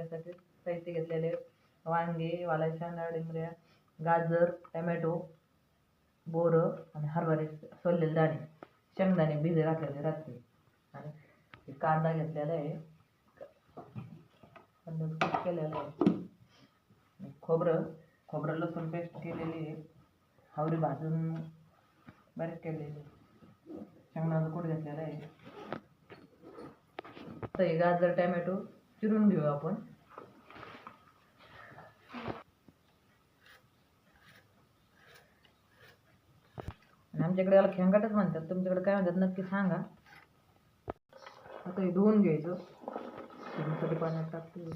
करण्यासाठी साहित्य घेतलेले वांगे, वालाच्या डाळिंबऱ्या, गाजर, टमॅटो, बोरं आणि हरभरे सोललेले दाणे, शेंगदाणे भिजत घातलेले रात्री आणि कांदा घेतलेला आहे, केलेला आहे, खोबरं लसूण पेस्ट केलेली आहे, हावरी भाजून बारीक केलेली, शेंगदाण्याचा कूट घेतलेला आहे. आता हे गाजर टमॅटो चिरून घेऊ आपण. आमच्याकडे याला खेंगाटच म्हणतात, तुमच्याकडे काय म्हणतात नक्की सांगा. आता हे धुवून घ्यायचं, कधी पाण्यात टाकते.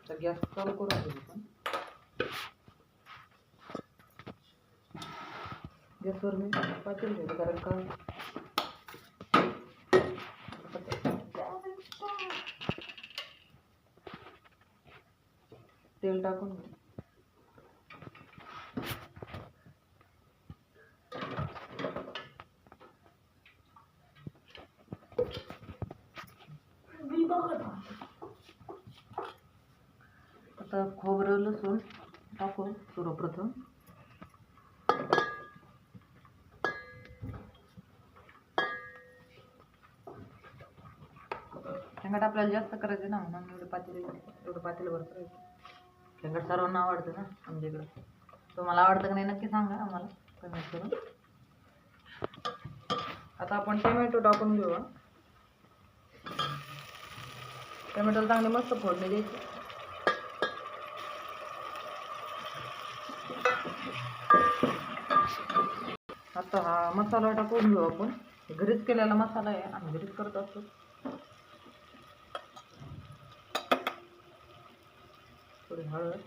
तर गॅस चालू करून घेऊ आपण. गॅसवर मी पातेलं घेतो कारण का तेल टाकून घेऊ. आता खोबरं लसूण टाकू सर्वप्रथम. शेंगाट आपल्याला जास्त करायचं ना, म्हणून एवढं पातेलं भरत राहायचं. शेंगाट सर्वांना आवडतं ना आमच्याकडं. तुम्हाला आवडतं का नाही नक्की सांगा आम्हाला कमेंट करून. आता आपण टोमॅटो टाकून घेऊ. टोमॅटोला चांगली मस्त फोडणी द्यायची. आता हा मसाला टाकून घेऊ आपण. घरीच केलेला मसाला आहे, आम्ही घरीच करत असतो. थोडी हळद,